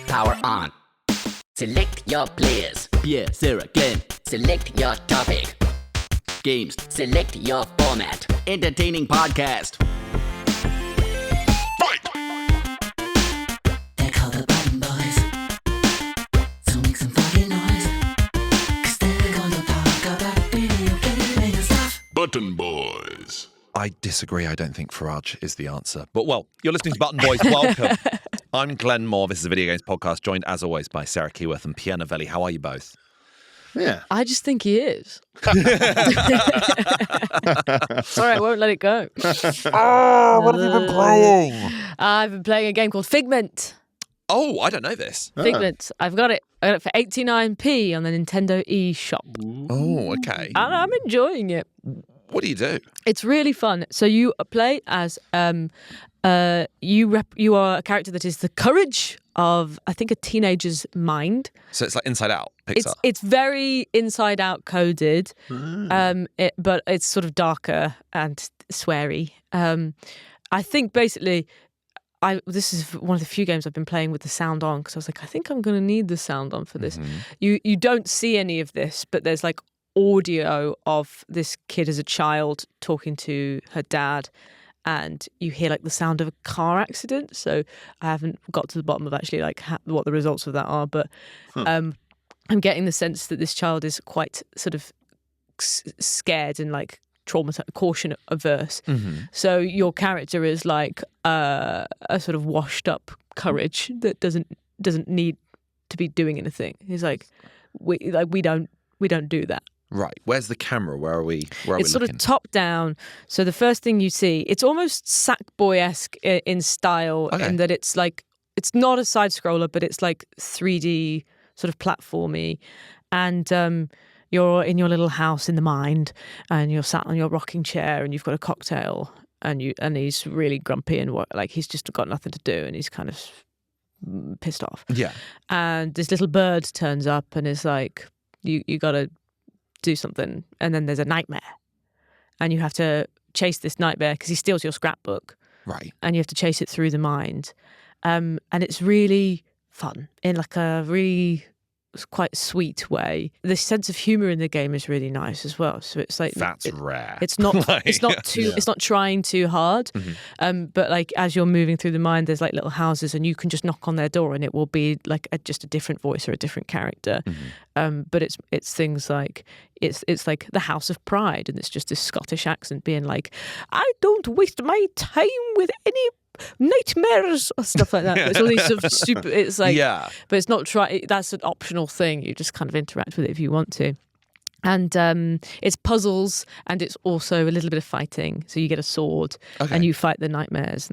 Power on. Select your players. Pierre, Sarah, Glenn. Select your topic. Games. Select your format. Entertaining podcast. They're called the Button Boys. So make some fucking noise. 'Cause they're gonna talk about video gaming and stuff. Button Boys. I disagree. I don't think Farage is the answer. But, well, you're listening to Button Boys. Welcome. I'm Glenn Moore. This is a video games podcast, joined, as always, by Sarah Keyworth and Pierre Novelli. How are you both? Yeah. I just think he is. Sorry, I won't let it go. What have you been playing? I've been playing a game called Figment. Oh, I don't know this. Figment. I've got it. I got it for 89p on the Nintendo eShop. Oh, okay. And I'm enjoying it. What do you do? It's really fun. So you play as you are a character that is the courage of, I think, a teenager's mind. So it's like Inside Out, Pixar. It's very Inside Out coded, but it's sort of darker and sweary. I think basically, this is one of the few games I've been playing with the sound on, because I was like, I think I'm going to need the sound on for this. You don't see any of this, but there's like audio of this kid as a child talking to her dad, and you hear like the sound of a car accident. So I haven't got to the bottom of actually like what the results of that are, but I'm getting the sense that this child is quite sort of scared and like traumatized, caution averse. So your character is like a sort of washed up courage that doesn't need to be doing anything. He's like, we don't do that. Right. Where's the camera? Where are we It's sort looking? of top down. So the first thing you see, it's almost Sackboy-esque in style, in that it's like, it's not a side scroller, but it's like 3D sort of platformy. And you're in your little house in the mind, and you're sat on your rocking chair, and you've got a cocktail, and he's really grumpy and like he's just got nothing to do, and he's kind of pissed off. Yeah. And this little bird turns up and is like, you got to do something, and then there's a nightmare, and you have to chase this nightmare because he steals your scrapbook, Right. and you have to chase it through the mind, and it's really fun in like a really quite sweet way. The sense of humor in the game is really nice as well. So it's like That's rare. It's not it's not trying too hard, but like as you're moving through the mind, there's like little houses, and you can just knock on their door, and it will be like just a different voice or a different character. But it's things like it's like the House of Pride, and it's just this Scottish accent being like, I don't waste my time with any nightmares or stuff like that. It's all these sort of stupid. It's like, but it's not that's an optional thing. You just kind of interact with it if you want to. And it's puzzles, and it's also a little bit of fighting. So you get a sword, and you fight the nightmares,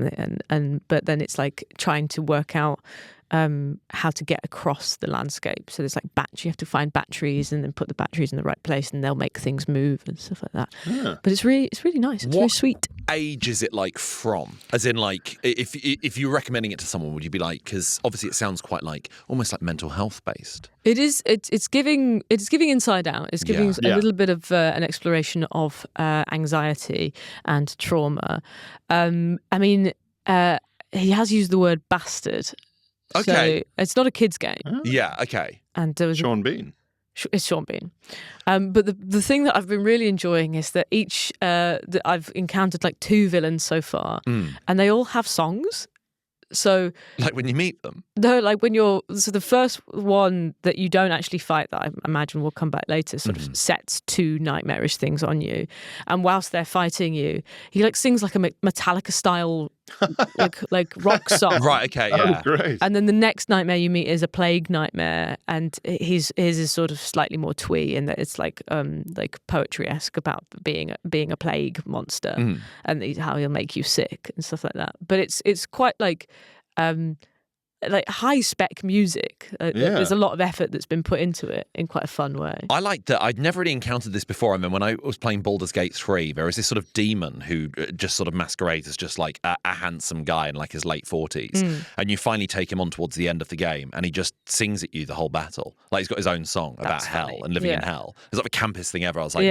and but then it's like trying to work out how to get across the landscape. So there's like you have to find batteries and then put the batteries in the right place, and they'll make things move and stuff like that. But it's really nice. It's really sweet. Age is it like from? As in, like, if you're recommending it to someone, would you be like, because obviously it sounds quite like almost like mental health based. It is. It's giving Inside Out. It's giving a little bit of an exploration of anxiety and trauma. I mean, he has used the word bastard. Okay. So it's not a kid's game. Yeah. Okay. And there was Sean Bean. It's Sean Bean. But the thing that I've been really enjoying is that that I've encountered like 2 villains so far, and they all have songs. So like when you meet them? No, like when so the first one that you don't actually fight, that I imagine will come back later, sort of sets 2 nightmarish things on you. And whilst they're fighting you, he like sings like a Metallica style like rock song. Right, okay, yeah. Oh, great. And then the next nightmare you meet is a plague nightmare, and his is sort of slightly more twee in that it's like poetry-esque about being a plague monster, and how he'll make you sick and stuff like that. But it's quite like high spec music. There's a lot of effort that's been put into it in quite a fun way. I like that. I'd never really encountered this before. I mean, when I was playing Baldur's Gate 3, there was this sort of demon who just sort of masquerades as just like a handsome guy in like his late 40s. And you finally take him on towards the end of the game, and he just sings at you the whole battle. Like he's got his own song about hell and living in hell. It's like the campest thing ever. I was like,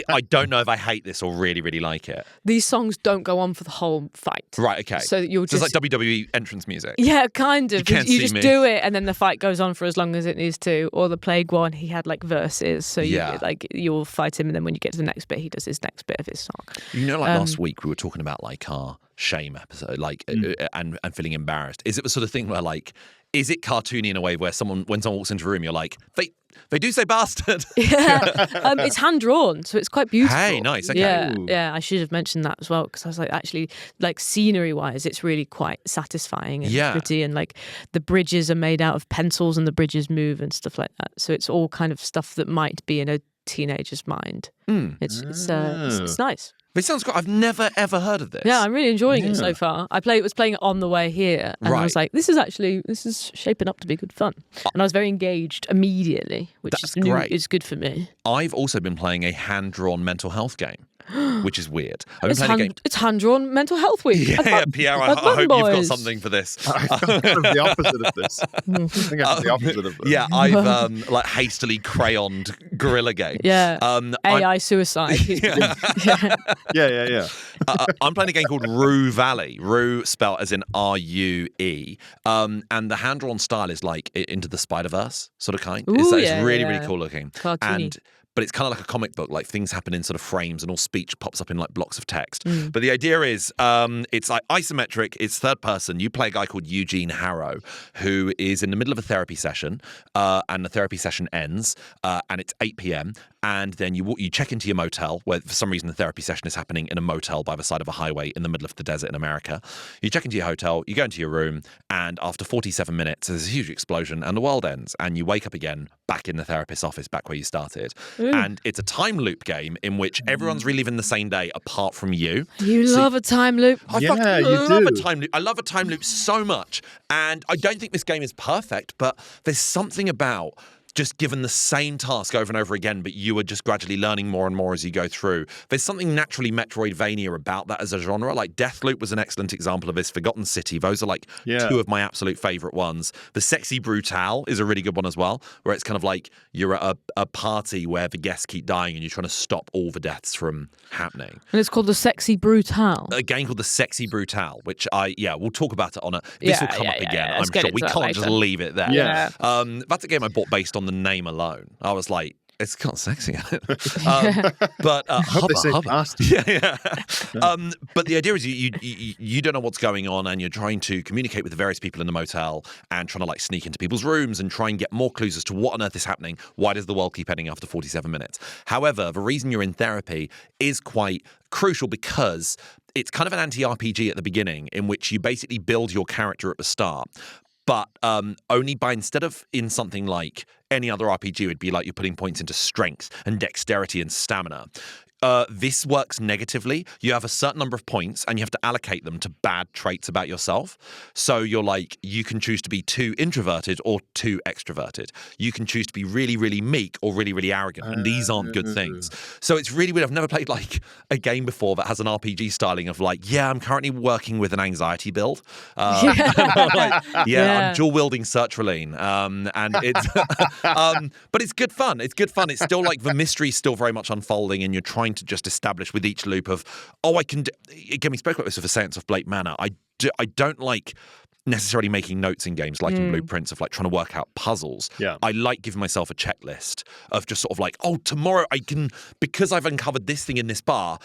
I don't know if I hate this or really, really like it. These songs don't go on for the whole fight. Right, okay. So you'll just... it's like WWE entrance music. Yeah, kind kind of. You can't You see just me. do it, and then the fight goes on for as long as it needs to. Or the Plague one, he had like verses, so you'll fight him, and then when you get to the next bit, he does his next bit of his song. You know, like last week we were talking about like our shame episode, like and feeling embarrassed. Is it the sort of thing where like, is it cartoony in a way where when someone walks into a room, you're like, they do say bastard? It's hand drawn, so it's quite beautiful. Hey, nice. Okay. Yeah. I should have mentioned that as well, because I was like, actually, like scenery wise, it's really quite satisfying and pretty, and like the bridges are made out of pencils and the bridges move and stuff like that. So it's all kind of stuff that might be in a teenager's mind. It's nice. But it sounds great. I've never ever heard of this. Yeah, I'm really enjoying it so far. I was playing it on the way here, and I was like, this is shaping up to be good fun. And I was very engaged immediately, which That's great. is good for me. I've also been playing a hand-drawn mental health game, which is weird. It's hand-drawn mental health week. Yeah, Pierre, I hope you've got something for this. I felt kind of the opposite of this. I think I'm the opposite of this. Yeah, I've like hastily crayoned Gorilla Game. Yeah, AI suicide. Yeah. I'm playing a game called Rue Valley. Rue spelled as in R-U-E. And the hand-drawn style is like Into the Spider-Verse sort of kind. It's really, really cool looking. Cartoony. But it's kind of like a comic book, like things happen in sort of frames and all speech pops up in like blocks of text. But the idea is it's like isometric, it's third person. You play a guy called Eugene Harrow who is in the middle of a therapy session and the therapy session ends and it's 8 p.m. And then you check into your motel where for some reason the therapy session is happening in a motel by the side of a highway in the middle of the desert in America. You check into your hotel, you go into your room, and after 47 minutes there's a huge explosion and the world ends and you wake up again back in the therapist's office back where you started. And it's a time loop game in which everyone's reliving the same day apart from you. You love a time loop. I Yeah, fucking you love a do. time loop. I love a time loop so much. And I don't think this game is perfect, but there's something about just given the same task over and over again, but you are just gradually learning more and more as you go through. There's something naturally Metroidvania about that as a genre. Like Deathloop was an excellent example of this. Forgotten City, those are like two of my absolute favourite ones. The Sexy Brutale is a really good one as well, where it's kind of like you're at a party where the guests keep dying and you're trying to stop all the deaths from happening. And it's called the Sexy Brutale. A game called the Sexy Brutale, which we'll talk about it on it. This will come up again, I'm Let's get sure. into We that can't later. just leave it there. Yeah. That's a game I bought based on the name alone. I was like, it's got sexy in it. But They say hubba. bastard. Yeah. But the idea is you don't know what's going on and you're trying to communicate with the various people in the motel and trying to like sneak into people's rooms and try and get more clues as to what on earth is happening. Why does the world keep ending after 47 minutes? However, the reason you're in therapy is quite crucial because it's kind of an anti-RPG at the beginning in which you basically build your character at the start. But only by instead of in something like any other RPG, it would be like you're putting points into strength and dexterity and stamina. This works negatively. You have a certain number of points and you have to allocate them to bad traits about yourself. So you're like, you can choose to be too introverted or too extroverted. You can choose to be really, really meek or really, really arrogant. And these aren't good things. So it's really weird. I've never played like a game before that has an RPG styling of like, I'm currently working with an anxiety build. I'm dual wielding sertraline. And it's, but it's good fun. It's good fun. It's still like the mystery's still very much unfolding and you're trying to just establish with each loop of, I can do, again, we spoke about this with the Séance of Blake Manor. I don't like necessarily making notes in games like in Blueprints of like trying to work out puzzles. Yeah. I like giving myself a checklist of just sort of like, tomorrow I can, because I've uncovered this thing in this bar,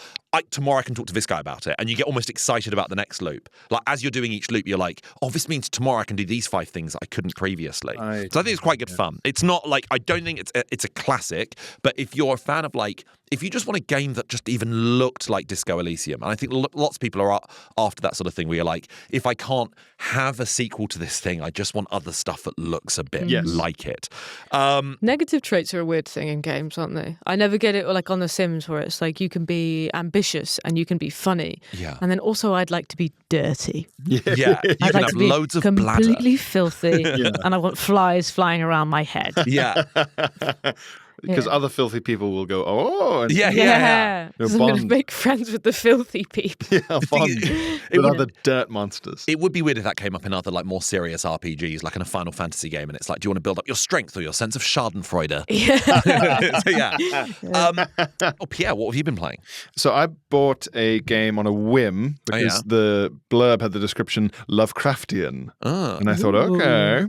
tomorrow I can talk to this guy about it. And you get almost excited about the next loop. Like as you're doing each loop, you're like, this means tomorrow I can do these 5 things that I couldn't previously. So I think it's quite good fun. It's not like, I don't think it's a classic, but if you're a fan of like, if you just want a game that just even looked like Disco Elysium, and I think lots of people are after that sort of thing where you're like, if I can't have a sequel to this thing, I just want other stuff that looks a bit like it. Negative traits are a weird thing in games, aren't they? I never get it like on The Sims where it's like you can be ambitious and you can be funny. Yeah. And then also I'd like to be dirty. Yeah. You I'd can like have to be loads of bladder. completely filthy and I want flies flying around my head. Yeah. because other filthy people will go, oh, and Yeah. You're So I'm going to Bond. make friends with the filthy people. Bond with other dirt monsters. It would be weird if that came up in other like more serious RPGs, like in a Final Fantasy game, and it's like, do you want to build up your strength or your sense of Schadenfreude? Yeah. So, yeah. Pierre, what have you been playing? So I bought a game on a whim because the blurb had the description Lovecraftian. And I thought, okay.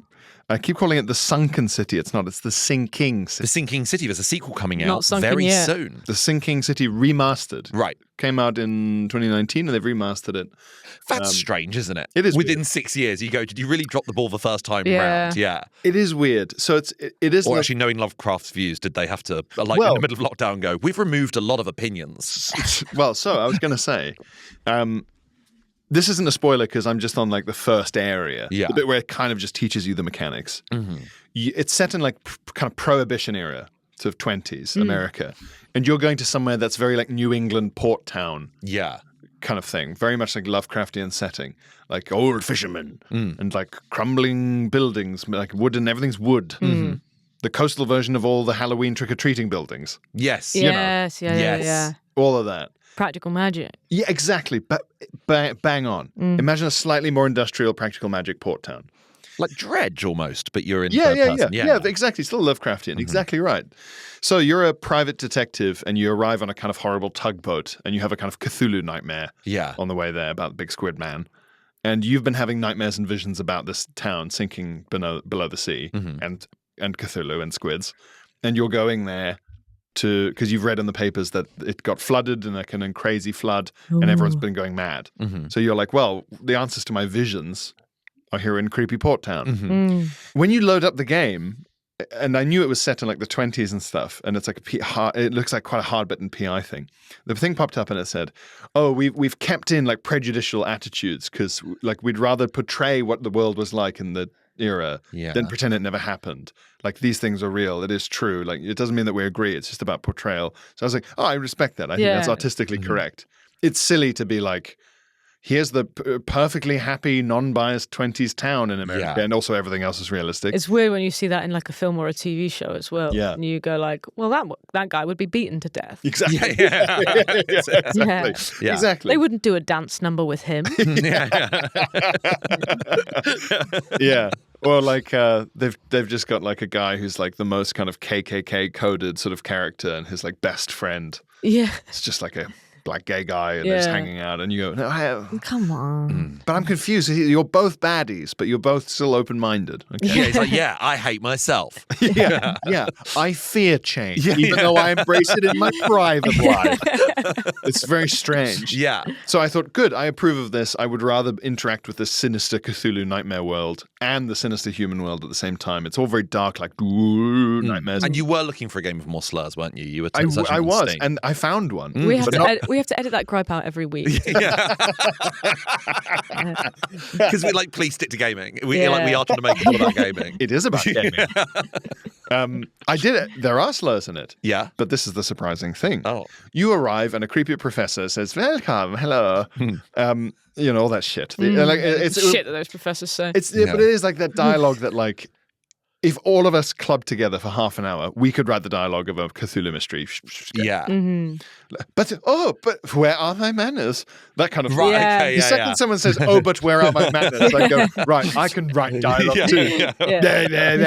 I keep calling it the Sunken City. It's not. It's the Sinking The City. Sinking City. There's a sequel coming Not out sunken very yet. soon. The Sinking City remastered. Right. Came out in 2019 and they've remastered it. That's strange, isn't it? It is Within weird. 6 years, you go, did you really drop the ball the first time Yeah. round? Yeah. It is weird. So it is Or like, actually, knowing Lovecraft's views, did they have to, like in the middle of lockdown, go, we've removed a lot of opinions? well, so I was going to say, this isn't a spoiler because I'm just on like the first area. Yeah. The bit where it kind of just teaches you the mechanics. It's set in like kind of Prohibition era, sort of 20s America. And you're going to somewhere that's very like New England port town Yeah. kind of thing. Very much like Lovecraftian setting. Like old fishermen and like crumbling buildings, like wood and everything's wood. The coastal version of all the Halloween trick-or-treating buildings. Yes. Yes, Yes. yeah. All of that. Practical magic. Yeah, exactly. Bang on. Imagine a slightly more industrial practical magic port town. Like Dredge almost, but you're in Yeah, third person. yeah, exactly. Still Lovecraftian. Exactly right. So you're a private detective and you arrive on a kind of horrible tugboat and you have a kind of Cthulhu nightmare Yeah. on the way there about the big squid man. And you've been having nightmares and visions about this town sinking below the sea and Cthulhu and squids. And you're going there because you've read in the papers that it got flooded in a kind of crazy flood and everyone's been going mad. So you're like, well, the answers to my visions are here in creepy port town. When you load up the game, and I knew it was set in like the 20s and stuff, and it's like it looks like quite a hard-bitten PI thing. The thing popped up and it said, "Oh, we've kept in like prejudicial attitudes because like we'd rather portray what the world was like in the era than pretend it never happened. Like these things are real. It is true. Like it doesn't mean that we agree. It's just about portrayal." So I was like, "Oh, I respect that. I think that's artistically correct." It's silly to be like, here's the perfectly happy, non-biased 20s town in America, and also everything else is realistic. It's weird when you see that in like a film or a TV show as well. Yeah. And you go like, well, that guy would be beaten to death. Exactly. Yeah. Exactly. Yeah. Exactly. They wouldn't do a dance number with him. Yeah. Or like they've just got like a guy who's like the most kind of KKK coded sort of character, and his like best friend. Yeah. It's just like a black gay guy, and they're just hanging out, and you go, no, Come on. but I'm confused. You're both baddies, but you're both still open-minded. Okay. Yeah, he's like, yeah, I hate myself. Yeah. I fear change, even though I embrace it in my private life. It's very strange. Yeah. So I thought, good, I approve of this. I would rather interact with this sinister Cthulhu nightmare world and the sinister human world at the same time. It's all very dark, like nightmares. And you were looking for a game with more slurs, weren't you? You were I was, instinct. and I found one. We have But to not- we have to edit that gripe out every week. Because we like, please stick to gaming. We Yeah. like we are trying to make it all about gaming. It is about gaming. I did it. There are slurs in it. Yeah. But this is the surprising thing. Oh. You arrive and a creepy professor says, "Welcome, hello." You know, all that shit. Like, it's Shit that those professors say. But it is like that dialogue that like, if all of us clubbed together for half an hour, we could write the dialogue of a Cthulhu mystery. Yeah. But where are my manners? That kind of Right. Yeah. Okay. The Yeah. second someone says, "Oh, but where are my manners?" I go, right, I can write dialogue too. Yeah.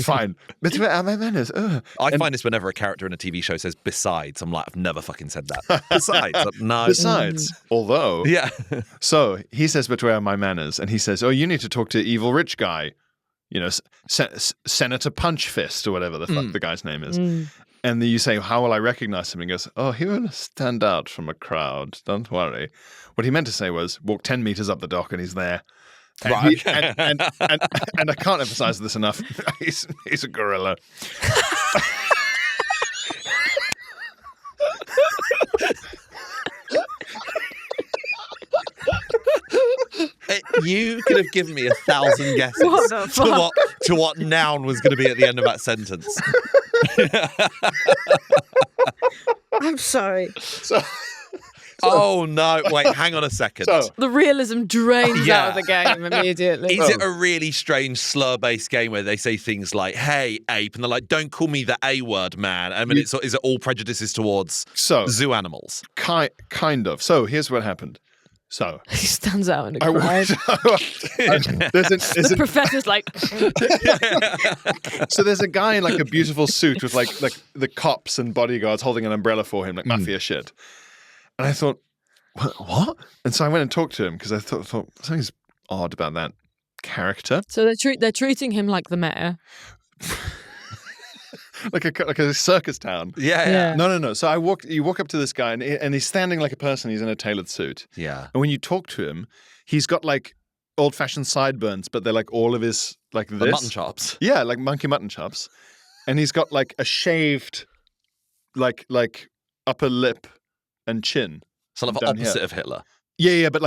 Fine. But where are my manners? Ugh. I find this whenever a character in a TV show says "besides," I'm like, I've never fucking said that. Besides, no. Besides, although, Yeah. so he says, "But where are my manners?" And he says, "Oh, you need to talk to evil rich guy, you know, Senator Punchfist or whatever the fuck the guy's name is." And then you say, "How will I recognize him?" And he goes, "Oh, he will stand out from a crowd. Don't worry." What he meant to say was, walk 10 meters up the dock and he's there. And Right. and I can't emphasize this enough. He's a gorilla. You could have given me 1,000 guesses What the fuck? to what noun was going to be at the end of that sentence. I'm sorry. Oh no! Wait, hang on a second. So- The realism drains Yeah. out of the game immediately. Is it a really strange slur-based game where they say things like "Hey, ape," and they're like, "Don't call me the A word, man"? I mean, is it all prejudices towards zoo animals? Kind of. So here's what happened. So He stands out in a I crowd. The professor's like, So there's a guy in like a beautiful suit with like the cops and bodyguards holding an umbrella for him, like mafia shit. And I thought, what? And so I went and talked to him because I thought something's odd about that character. so they're treating him like the mayor. like a circus town. Yeah. No. So you walk up to this guy and he's standing like a person. He's in a tailored suit. Yeah. And when you talk to him, he's got like old-fashioned sideburns, but they're like all of his like this. The mutton chops. Yeah, like monkey mutton chops. And he's got like a shaved like upper lip and chin. Sort of down opposite here. of Hitler. Yeah, but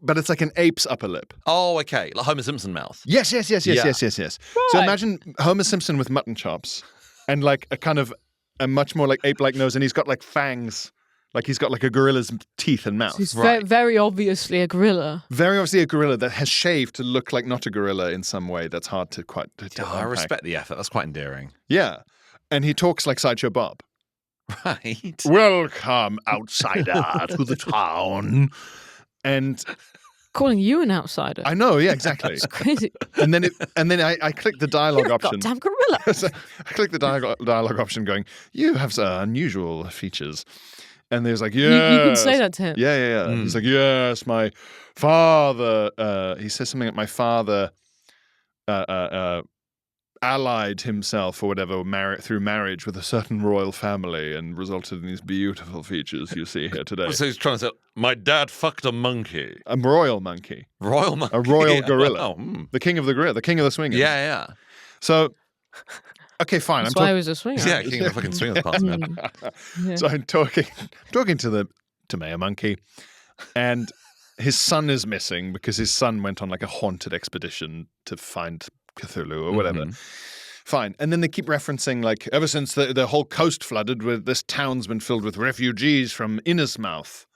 but it's like an ape's upper lip. Oh, okay. Like Homer Simpson mouth. Yes. Yeah. So imagine Homer Simpson with mutton chops and like a kind of a much more like ape-like nose, and he's got like fangs, like he's got like a gorilla's teeth and mouth. He's very obviously a gorilla. Very obviously a gorilla that has shaved to look like not a gorilla in some way that's hard to quite to I unpack. respect the effort. That's quite endearing. Yeah. And he talks like Sideshow Bob. Right. Welcome, outsider, to the town. And Calling you an outsider. I know, yeah, exactly. It's crazy. And then I clicked the dialogue You're a option. goddamn gorilla. So I clicked the dialogue option going, you have unusual features. And there's like, yes. You can say that to him. Yeah. He's like, yes, my father. He says something like, my father allied himself or whatever through marriage with a certain royal family and resulted in these beautiful features you see here today. So he's trying to say, my dad fucked a monkey. A royal monkey. Royal monkey. A royal gorilla. Oh, mm. The king of the gorilla. The king of the swingers. Yeah. So, okay, fine. That's why he was a swinger. Yeah, king of the fucking swingers party, man. Yeah. So I'm talking to Mayor Monkey, and his son is missing because his son went on like a haunted expedition to find Cthulhu or whatever. Fine. And then they keep referencing like ever since the whole coast flooded, with this town's been filled with refugees from Innismouth.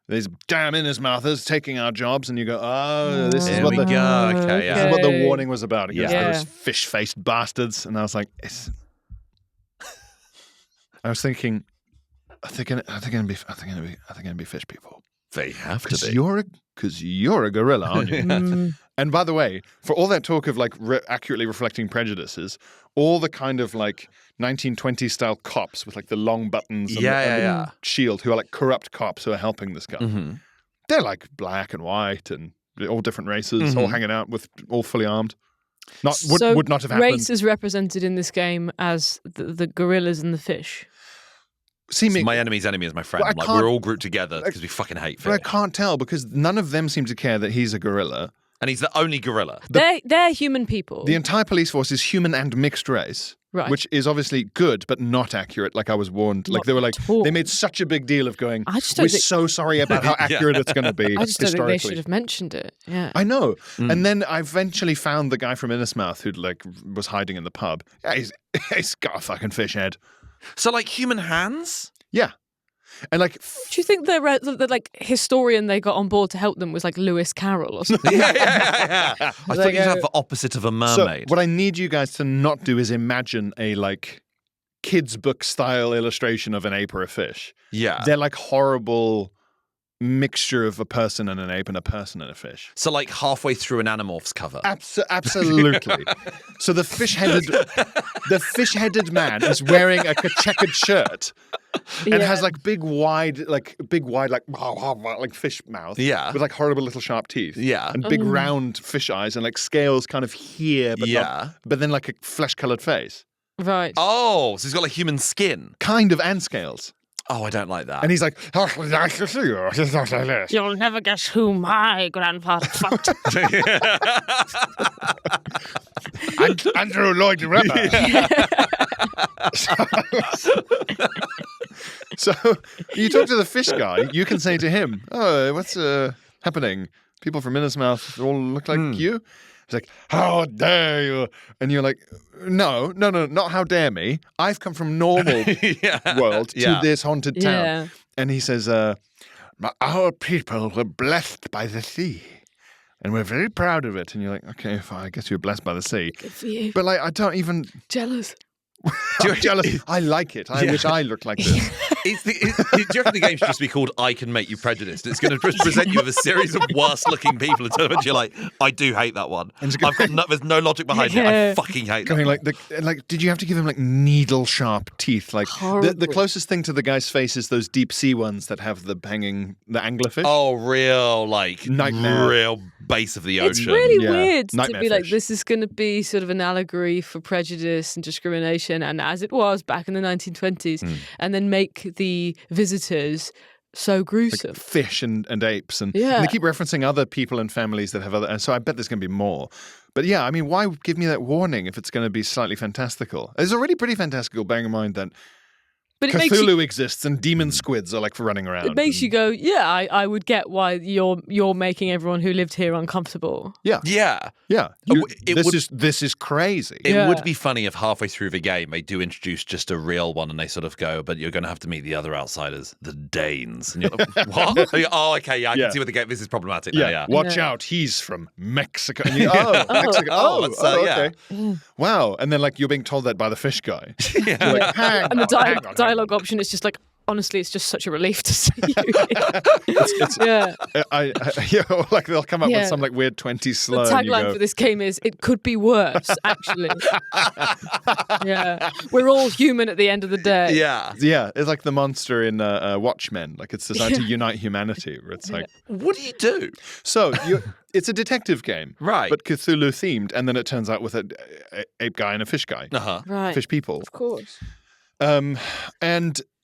These damn Innismouthers taking our jobs, and you go, oh, this is There what we the go. Okay, this yeah. is what the warning was about against Yeah. those fish-faced bastards. And I was like, I was thinking, are they gonna be fish people? They have to be. Because you're a gorilla, aren't you? Mm. And by the way, for all that talk of like accurately reflecting prejudices, all the kind of like 1920s style cops with like the long buttons and, Yeah. the shield, who are like corrupt cops who are helping this guy, Mm-hmm. they're like black and white and all different races, all hanging out with all fully armed. Would not have happened. Race is represented in this game as the gorillas and the fish. Seeming, My enemy's enemy is my friend. Well, I Like can't- we're all grouped together because we fucking hate but I fish. can't tell because none of them seem to care that he's a gorilla. And he's the only gorilla. They're human people. The entire police force is human and mixed race. Right. Which is obviously good, but not accurate. Like I was warned. Like Not they were like, at all. they made such a big deal of going, I just don't we're think- so sorry about how accurate it's going to be I just don't think they historically. should have mentioned it. Yeah. I know. And then I eventually found the guy from Innismouth who like was hiding in the pub. Yeah, he's got a fucking fish head. So like human hands? Yeah. And like, Do you think the like historian they got on board to help them was like Lewis Carroll or something? Yeah. I thought Like, you'd have the opposite of a so mermaid. what I need you guys to not do is imagine a like kids book style illustration of an ape or a fish. Yeah. They're like horrible mixture of a person and an ape and a person and a fish. So like halfway through an Animorphs cover. Absolutely. So the fish-headed man is wearing a checkered shirt and has like big wide like fish mouth. Yeah. With like horrible little sharp teeth. Yeah. And big round fish eyes and like scales kind of here, but Yeah. but then like a flesh-colored face. Right. Oh, so he's got like human skin. Kind of, and scales. Oh, I don't like that. And he's like, nice to see you. It's not like this. You'll never guess who my grandfather fucked. Andrew Lloyd Webber. So you talk to the fish guy, you can say to him, oh, what's happening? People from Innismouth all look like you? He's like, how dare you? And you're like, no, not how dare me. I've come from normal world to this haunted town. Yeah. And he says, our people were blessed by the sea. And we're very proud of it. And you're like, okay, fine, I guess you're blessed by the sea. Good for you. But like, I don't even... Jealous. I'm jealous. I like it. I wish I looked like this. Do you reckon the game should just be called I Can Make You Prejudiced? It's going to present you with a series of worst-looking people until eventually you're like, I do hate that one. There's no logic behind it. I fucking hate that one. Did you have to give him like needle-sharp teeth? Like the closest thing to the guy's face is those deep-sea ones that have the anglerfish. Oh, real, like, Nightmare. Real base of the ocean. It's really weird to Nightmare be like, fish. this is going to be sort of an allegory for prejudice and discrimination, and as it was back in the 1920s, and then make the visitors so gruesome. Like fish and apes. And they keep referencing other people and families that have other... And so I bet there's going to be more. But yeah, I mean, why give me that warning if it's going to be slightly fantastical? It's already pretty fantastical, bearing in mind that But it Cthulhu exists and demon squids are like running around. It makes you go, yeah, I would get why you're making everyone who lived here uncomfortable. Yeah. Yeah. Yeah. This is crazy. It would be funny if halfway through the game they do introduce just a real one and they sort of go, but you're going to have to meet the other outsiders, the Danes. And you're like, what? Oh, okay, yeah, I can see where the game. This is problematic. Yeah. Watch out, he's from Mexico. And Mexico. Okay. Wow. And then like you're being told that by the fish guy. Yeah. Like, And the dialogue option is just like, honestly, it's just such a relief to see you. Like they'll come up with some like weird 20s slur. The tagline for this game is, it could be worse, actually. We're all human at the end of the day. Yeah. Yeah, it's like the monster in Watchmen. Like it's designed to unite humanity. Where it's like, what do you do? So it's a detective game, right? But Cthulhu themed, and then it turns out with an ape guy and a fish guy, right? Fish people, of course. And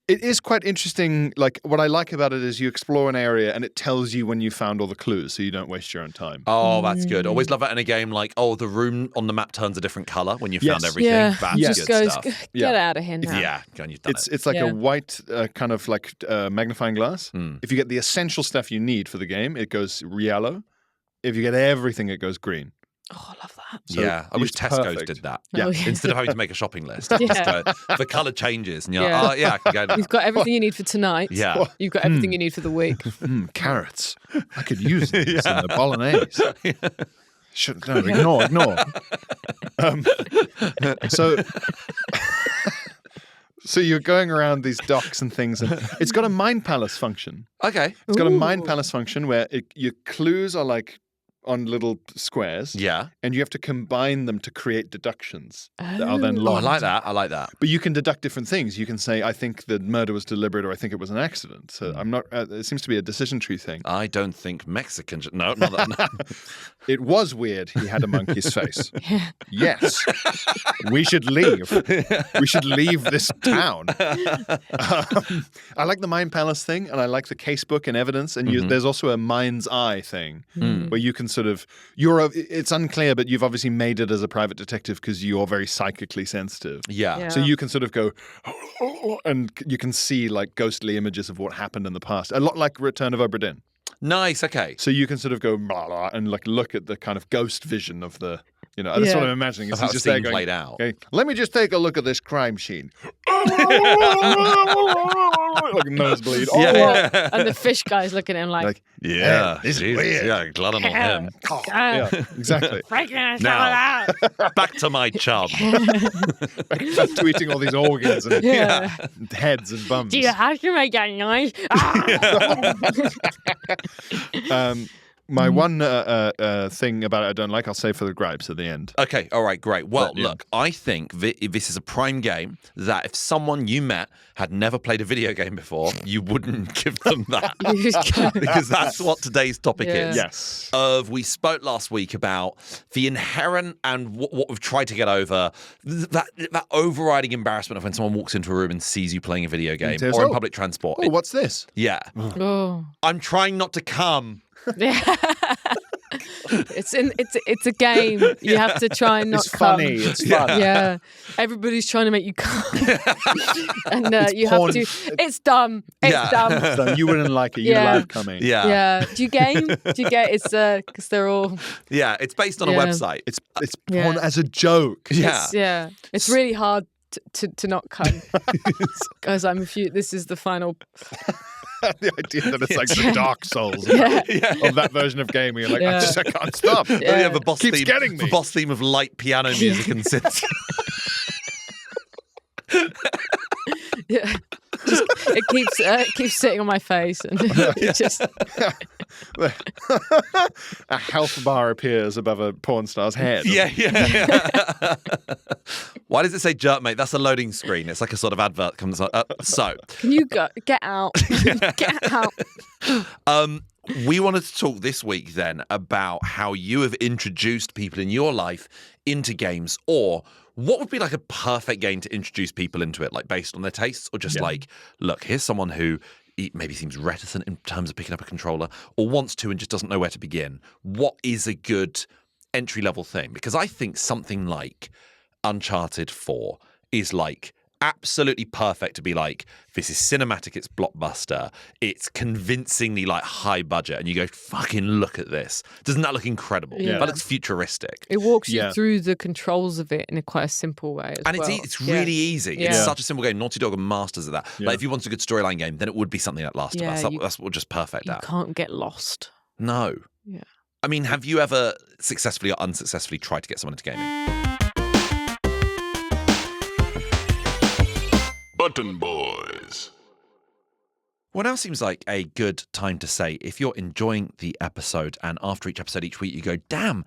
it is quite interesting. Like what I like about it is you explore an area and it tells you when you found all the clues, so you don't waste your own time. Oh, that's good. Always love that in a game. Like, the room on the map turns a different color when you found everything. Yeah, That's just good goes, stuff. Get out of here now. Yeah, you've done it's like a white kind of like magnifying glass. If you get the essential stuff you need for the game, it goes yellow. If you get everything, it goes green. Oh, I love that. So I wish Tesco's perfect. did that. Yeah. Instead of having to make a shopping list, the colour changes and you're like, I can go now. You've got everything you need for tonight. Yeah. You've got everything you need for the week. Carrots. I could use these in the bolognese. Ignore. So you're going around these docks and things, and it's got a mind palace function. Okay. It's got a mind palace function where your clues are like on little squares. Yeah. And you have to combine them to create deductions that are then locked. I like that. But you can deduct different things. You can say, I think the murder was deliberate, or I think it was an accident. So I'm not, it seems to be a decision tree thing. I don't think Mexicans... No, not that. No. It was weird he had a monkey's face. Yes. We should leave. We should leave this town. I like the Mind Palace thing, and I like the casebook and evidence. And there's also a mind's eye thing where you can sort of... it's unclear, but you've obviously made it as a private detective because you're very psychically sensitive. Yeah. So you can sort of go... and you can see like ghostly images of what happened in the past. A lot like Return of Obra Dinn. Nice, okay. So you can sort of go blah, blah, and like look at the kind of ghost vision of the, that's what I'm imagining. How just the there scene going, played out. Okay, let me just take a look at this crime scene. Like nosebleed. And the fish guy's looking at him like yeah, this is weird. Yeah, glad on him. Yeah, exactly. Now, back to my chum. Tweeting all these organs and heads and bums. do you have to make that noise? My one thing about it I don't like, I'll say for the gripes at the end. Okay, all right, great. Well, look, I think this is a prime game that if someone you met had never played a video game before, you wouldn't give them that. Because that's what today's topic is. Yes. We spoke last week about the inherent and what we've tried to get over, that overriding embarrassment of when someone walks into a room and sees you playing a video game or in public transport. Oh, what's this? Yeah. Oh. I'm trying not to come. It's a game. You have to try and not It's come. funny. It's fun. Yeah. Everybody's trying to make you come. And you porn. have to. It's dumb. It's dumb. So you wouldn't like it. You'd love coming. Yeah. Yeah. Do you game? Do you get it's because they're all Yeah, it's based on a website. It's porn as a joke. Yeah. it's really hard to not come, guys. This is the final. The idea that it's like the Dark Souls of that version of gaming. You're like, I can't stop. Yeah, the boss Keeps theme, getting me. The boss theme of light piano music and synths. Yeah, it keeps sitting on my face, and it just a health bar appears above a porn star's head. Yeah. Why does it say jerk, mate? That's a loading screen. It's like a sort of advert comes up. So can you get out? Get out. We wanted to talk this week then about how you have introduced people in your life into games, or what would be like a perfect game to introduce people into it, like based on their tastes, or just like, look, here's someone who maybe seems reticent in terms of picking up a controller, or wants to and just doesn't know where to begin. What is a good entry-level thing? Because I think something like Uncharted 4 is like absolutely perfect to be like, this is cinematic, it's blockbuster, it's convincingly like high budget, and you go, fucking look at this. Doesn't that look incredible? Yeah. That looks futuristic. It walks you through the controls of it in quite a simple way as and well. it's really easy. Yeah. It's such a simple game. Naughty Dog are masters at that. Like if you want a good storyline game, then it would be something like Last of Us. That's what just perfect You at. can't get lost. No. Yeah. I mean, have you ever successfully or unsuccessfully tried to get someone into gaming? Button Boys. Well, now seems like a good time to say, if you're enjoying the episode and after each episode each week you go, damn,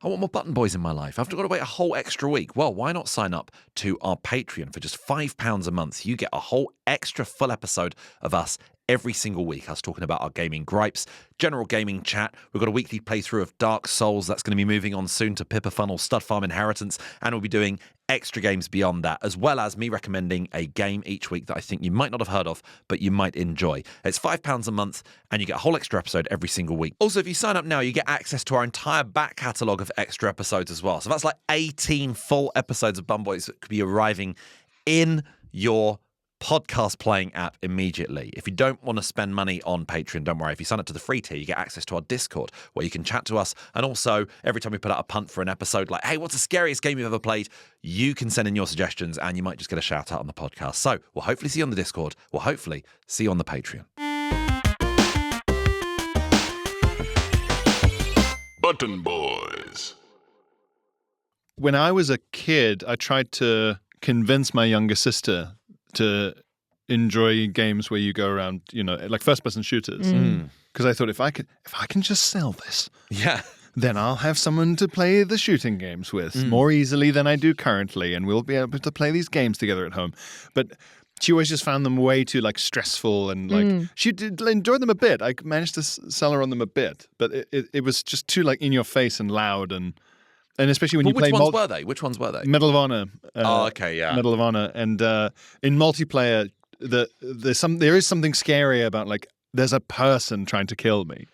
I want more Button Boys in my life, I've got to wait a whole extra week. Well, why not sign up to our Patreon for just £5 a month? You get a whole extra full episode of us every single week, us talking about our gaming gripes, general gaming chat. We've got a weekly playthrough of Dark Souls that's going to be moving on soon to Pippa Funnel Stud Farm Inheritance, and we'll be doing extra games beyond that, as well as me recommending a game each week that I think you might not have heard of, but you might enjoy. It's £5 a month, and you get a whole extra episode every single week. Also, if you sign up now, you get access to our entire back catalogue of extra episodes as well. So that's like 18 full episodes of Bum Boys that could be arriving in your podcast playing app immediately. If you don't want to spend money on Patreon, don't worry. If you sign up to the free tier, you get access to our Discord where you can chat to us. And also, every time we put out a punt for an episode, like, hey, what's the scariest game you've ever played? You can send in your suggestions and you might just get a shout out on the podcast. So we'll hopefully see you on the Discord. We'll hopefully see you on the Patreon. Button Boys. When I was a kid, I tried to convince my younger sister to enjoy games where you go around, like first-person shooters. Because I thought if I can just sell this, then I'll have someone to play the shooting games with more easily than I do currently, and we'll be able to play these games together at home. But she always just found them way too stressful, and she did enjoy them a bit. I managed to sell her on them a bit, but it was just too in your face and loud and especially when you play... Which ones were they? Medal of Honor. Okay, yeah. Medal of Honor. And in multiplayer, there is something scary about, there's a person trying to kill me.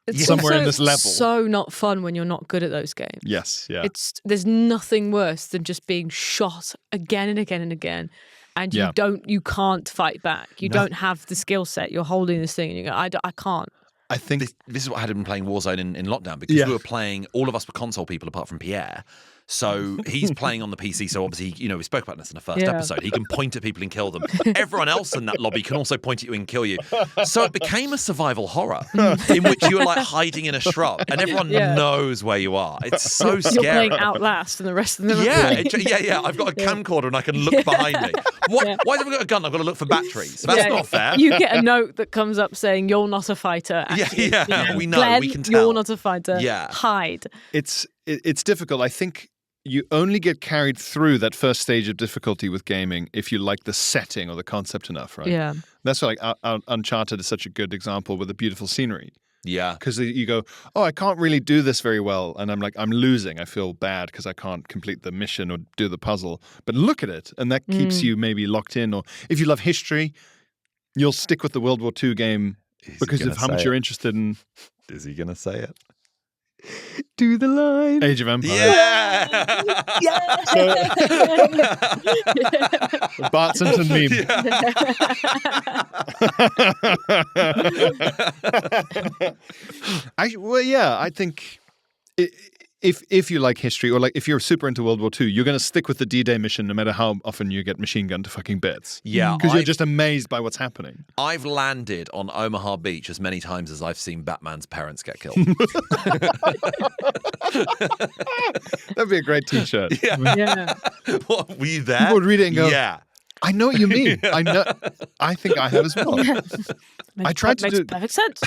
It's somewhere also in this level. so not fun when you're not good at those games. Yes, yeah. There's nothing worse than just being shot again and again and again. And you can't fight back. You don't have the skill set. You're holding this thing and you go, I can't. I think this is what I had been playing Warzone in lockdown, because we were playing, all of us were console people apart from Pierre. So he's playing on the PC. So obviously, we spoke about this in the first episode. He can point at people and kill them. Everyone else in that lobby can also point at you and kill you. So it became a survival horror in which you were hiding in a shrub and everyone knows where you are. It's so scary. You're playing Outlast and the rest of them. Yeah. I've got a camcorder and I can look behind me. Why have I got a gun? I've got to look for batteries. That's not fair. You get a note that comes up saying you're not a fighter. Actually. We know. Glenn, we can tell. You're not a fighter. Yeah. Hide. It's difficult. I think you only get carried through that first stage of difficulty with gaming if you like the setting or the concept enough, right? Yeah. That's why Uncharted is such a good example with the beautiful scenery. Yeah. Because you go, I can't really do this very well. And I'm losing. I feel bad because I can't complete the mission or do the puzzle. But look at it. And that keeps you maybe locked in. Or if you love history, you'll stick with the World War II game because of how much you're interested in. Is he going to say it? Do the line. Age of Empires. Yeah. Bart Simpson meme. I think if you like history, or like if you're super into World War II, you're going to stick with the D-Day mission no matter how often you get machine gunned to fucking bits. Yeah, Because you're just amazed by what's happening. I've landed on Omaha Beach as many times as I've seen Batman's parents get killed. That'd be a great t-shirt. Yeah. What, were you there? People would read it and go, yeah. I know what you mean. I know. I think I have as well. I tried to makes do. perfect sense.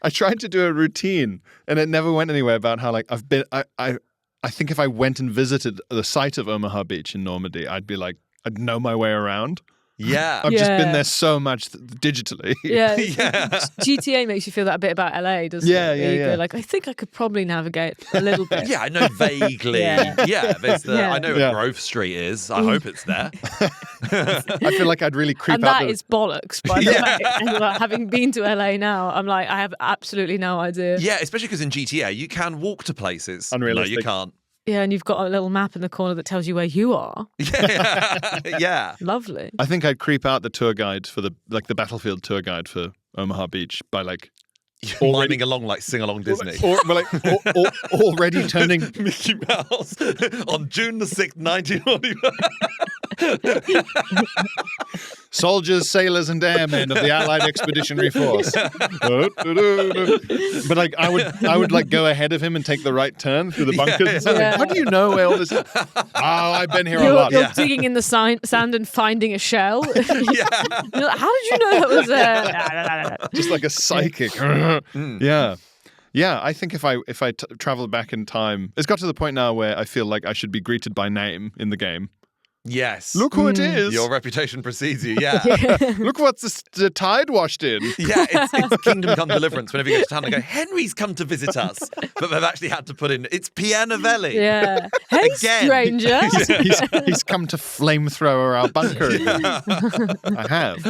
I tried to do a routine, and it never went anywhere. About how like I've been. I think if I went and visited the site of Omaha Beach in Normandy, I'd know my way around. Yeah. I've just been Yeah. there so much digitally. Yeah. Yeah. GTA makes you feel that a bit about LA, doesn't Yeah, it? yeah, Where you yeah. go like, I think I could probably navigate a little bit. Yeah, I know vaguely. Yeah. There's the. Yeah. I know Yeah. where Grove Street is. I hope it's there. I feel like I'd really creep And out. that is bollocks, by the way. And like, having been to LA now, I'm like, I have absolutely no idea. Yeah, especially because in GTA you can walk to places. Unrealistic. No, you can't. Yeah, and you've got a little map in the corner that tells you where you are. Yeah. Yeah. Lovely. I think I'd creep out the tour guide for the battlefield tour guide for Omaha Beach by like Miming along like sing along Disney. already turning. Mickey Mouse on June the 6th, 1941. Soldiers, sailors, and airmen of the Allied Expeditionary Force. But like, I would like go ahead of him and take the right turn through the bunkers. Yeah. How do you know where all this? Oh, I've been here a You're, lot. you're digging in the sand and finding a shell. You're like, how did you know that was there? Just like a psychic. Yeah. Yeah, I think if I travel back in time, it's got to the point now where I feel like I should be greeted by name in the game. Yes. Look who it is. Your reputation precedes you, yeah. Look what the tide washed in. Yeah, it's Kingdom Come Deliverance. Whenever you go to town, they go, Henry's come to visit us. But they've actually had to put in, it's Pierre Novelli. Yeah. Hey, Again. stranger. He's come to flamethrower our bunker again. I have.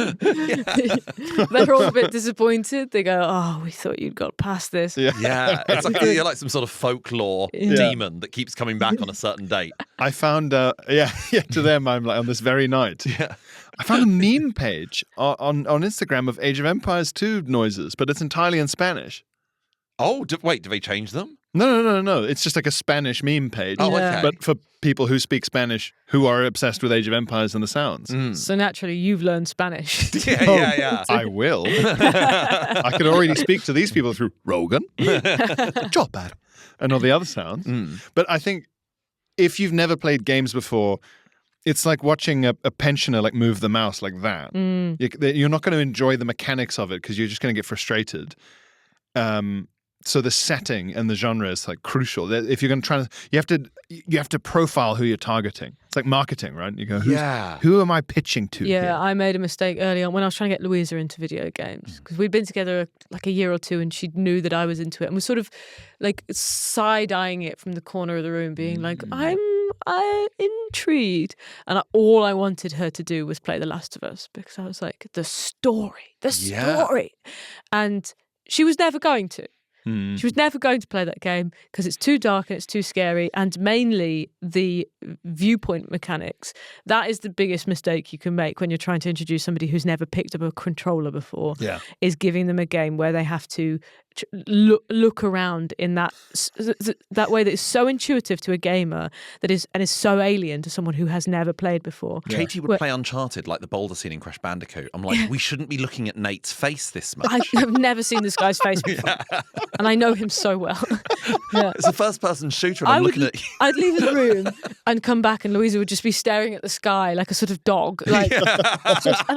They're all a bit disappointed. They go, oh, we thought you'd got past this. Yeah. Yeah, it's like you're like some sort of folklore demon that keeps coming back on a certain date. I found, to them, I'm like, on this very night. Yeah. I found a meme page on Instagram of Age of Empires 2 noises, but it's entirely in Spanish. Oh, wait, do they change them? No. It's just like a Spanish meme page. Oh, Yeah. okay. But for people who speak Spanish who are obsessed with Age of Empires and the sounds. So naturally, you've learned Spanish. Yeah. I will. I could already speak to these people through Rogan, Chopper, and all the other sounds. But I think if you've never played games before, it's like watching a pensioner like move the mouse like that. You're not going to enjoy the mechanics of it because you're just going to get frustrated. So the setting and the genre is like crucial. If you're going to try to, you have to profile who you're targeting. It's like marketing, right? You go, who am I pitching to? Yeah, here? I made a mistake early on when I was trying to get Louisa into video games because we'd been together like a year or two and she knew that I was into it and was sort of like side-eyeing it from the corner of the room being like, I'm intrigued. And all I wanted her to do was play The Last of Us because I was like, the story. And she was never going to. She was never going to play that game because it's too dark and it's too scary, and mainly the viewpoint mechanics. That is the biggest mistake you can make when you're trying to introduce somebody who's never picked up a controller before. Yeah. Is giving them a game where they have to look around in that way that is so intuitive to a gamer that is so alien to someone who has never played before. Katie would play Uncharted like the boulder scene in Crash Bandicoot. I'm like, we shouldn't be looking at Nate's face this much. I've never seen this guy's face before, and I know him so well. It's a first-person shooter, and I'm looking at you. I'd leave the room and come back, and Louisa would just be staring at the sky like a sort of dog. Like, and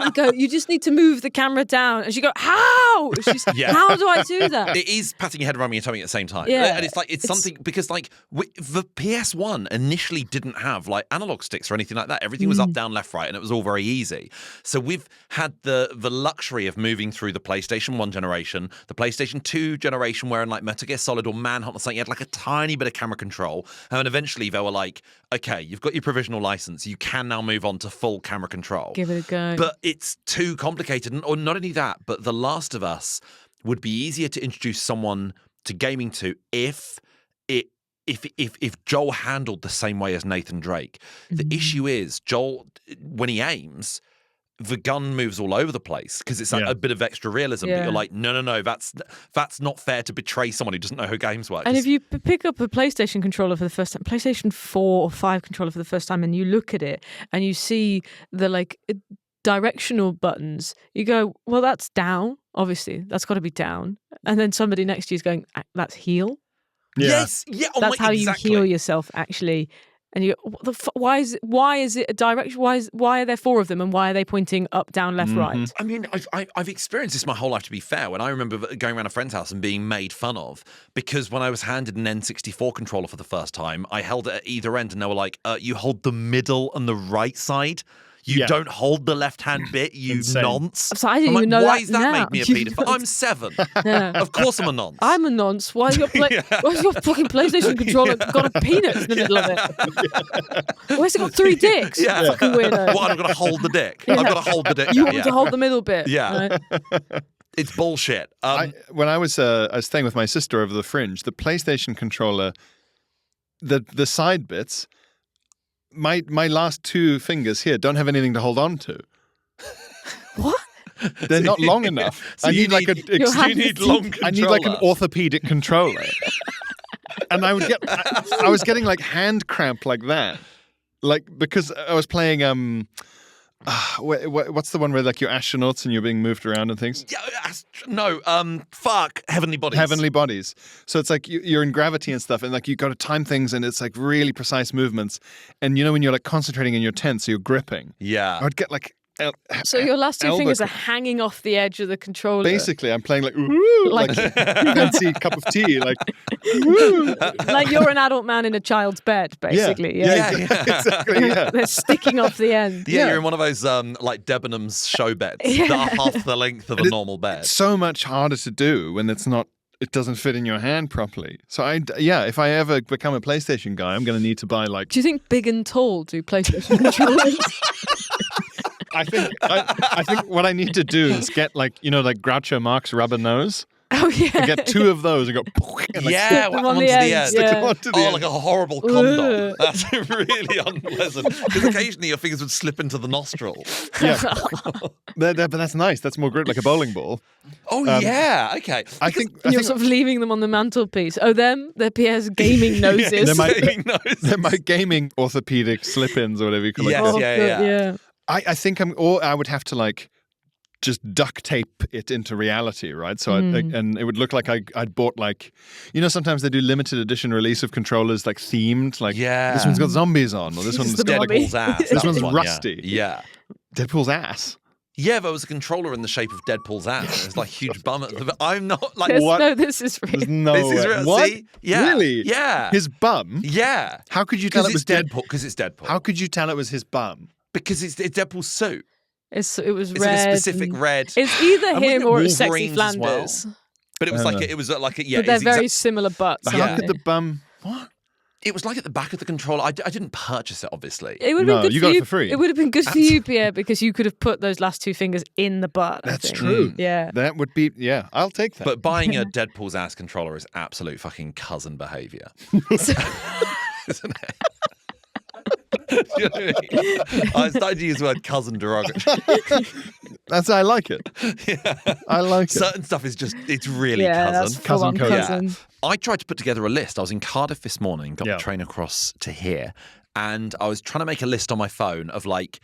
I go, "You just need to move the camera down," and she'd go, "How? How do I do that?" It is patting your head around your tummy at the same time. Yeah. And it's something because like the PS1 initially didn't have like analog sticks or anything like that. Everything was up, down, left, right, and it was all very easy. So we've had the luxury of moving through the PlayStation 1 generation, the PlayStation 2 generation, where in like Metal Gear Solid or Manhunt or something, you had like a tiny bit of camera control. And then eventually they were like, okay, you've got your provisional license. You can now move on to full camera control. Give it a go. But it's too complicated. Or not only that, but The Last of Us would be easier to introduce someone to gaming to if Joel handled the same way as Nathan Drake. The issue is Joel, when he aims, the gun moves all over the place because it's like a bit of extra realism. But you're like, no, that's not fair to betray someone who doesn't know how games work. And if you pick up a PlayStation controller for the first time, PlayStation 4 or 5 controller for the first time, and you look at it and you see the like directional buttons, you go, well, that's down. Obviously, that's got to be down. And then somebody next to you is going, that's heal. Yeah. Yes, yeah, That's how exactly. you heal yourself, actually. And you go, what the why is it a direction? Why are there 4 of them, and why are they pointing up, down, left, right? I mean, I've experienced this my whole life, to be fair. When I remember going around a friend's house and being made fun of because when I was handed an N64 controller for the first time, I held it at either end and they were like, you hold the middle and the right side. You don't hold the left-hand bit, you Insane. nonce. So I didn't I'm even like, know why that does that now. make me a paedophile? I'm 7. Yeah. Of course I'm a nonce. I'm a nonce. Why is your why's your fucking PlayStation controller got a penis in the middle of it? Why's it got 3 dicks? Yeah. Fucking weirdo. What, I've got to hold the dick? I've got to hold the dick You now, want to hold the middle bit. Yeah. Right? It's bullshit. When I was staying with my sister over the Fringe, the PlayStation controller, the side bits, my last 2 fingers here don't have anything to hold on to. What? They're not long enough. So I you need like need- a you need long I need like an controller. orthopedic controller. And I was getting like hand cramp like that. Like because I was playing what's the one where like you're astronauts and you're being moved around and things? Heavenly Bodies. Heavenly Bodies. So it's like you're in gravity and stuff, and like you got to time things, and it's like really precise movements. And you know when you're like concentrating in your tense, so you're gripping. Yeah. I would get like. So your last 2 elbow fingers are cramp. hanging off the edge of the controller. Basically, I'm playing like ooh, like fancy cup of tea, like ooh. Like you're an adult man in a child's bed, basically. Yeah, exactly. Yeah. They're sticking off the end. Yeah, you're in one of those like Debenhams show beds that are half the length of a normal bed. It's so much harder to do when it doesn't fit in your hand properly. So if I ever become a PlayStation guy, I'm going to need to buy like. Do you think Big and Tall do PlayStation controllers? I think what I need to do is get like like Groucho Marx rubber nose. Oh yeah. I get 2 of those and go. And like, Yeah, them whack on them the onto the ends, end. stick yeah. them onto the Oh, end. like a horrible condom. Ugh. That's really unpleasant. Because occasionally your fingers would slip into the nostril. Yeah, but that's nice. That's more grip, like a bowling ball. Oh, yeah. Okay. I think You're sort of leaving them on the mantelpiece. Oh, they're Pierre's gaming noses. They're my- Saving those. they're my gaming orthopedic slip-ins or whatever you call it. Yes. Oh, Yeah, good, yeah. I think I would have to like just duct tape it into reality, right? So and it would look like I'd bought like, sometimes they do limited edition release of controllers like themed, like this one's got zombies on, or this one's the got mummy. Deadpool's ass. This That was one's one, rusty. Yeah. Deadpool's ass. Yeah, there was a controller in the shape of Deadpool's ass. It was like a huge bum at the. I'm not like. Yes, What? no, this is real. There's no This is way. real. What? See? Yeah. Really? Yeah. His bum? Yeah. How could you tell Because it was it's Deadpool. Because it's Deadpool. How could you tell it was his bum? Because it's Deadpool's suit. It was It's red. like a specific and- red. It's either And him wasn't or it it's Sexy Wolverines as well? Flanders. But it was like yeah. But they're it's very similar butts. But aren't how could they? the bum? What? It was like at the back of the controller. I didn't purchase it, obviously. It would have No, been good you for got it you. for free. It would have been good for you, Pierre, because you could have put those last 2 fingers in the butt. I That's think. true. Yeah. That would be, I'll take that. But buying a Deadpool's ass controller is absolute fucking cousin behaviour. Isn't it? Do you know what I mean? I started to use the word cousin derogatory. I like it. I like it. Certain stuff is just, it's really Yeah, cousin. that's full-on Cousin code. cousin. I tried to put together a list. I was in Cardiff this morning, got Yeah. the train across to here, and I was trying to make a list on my phone of like,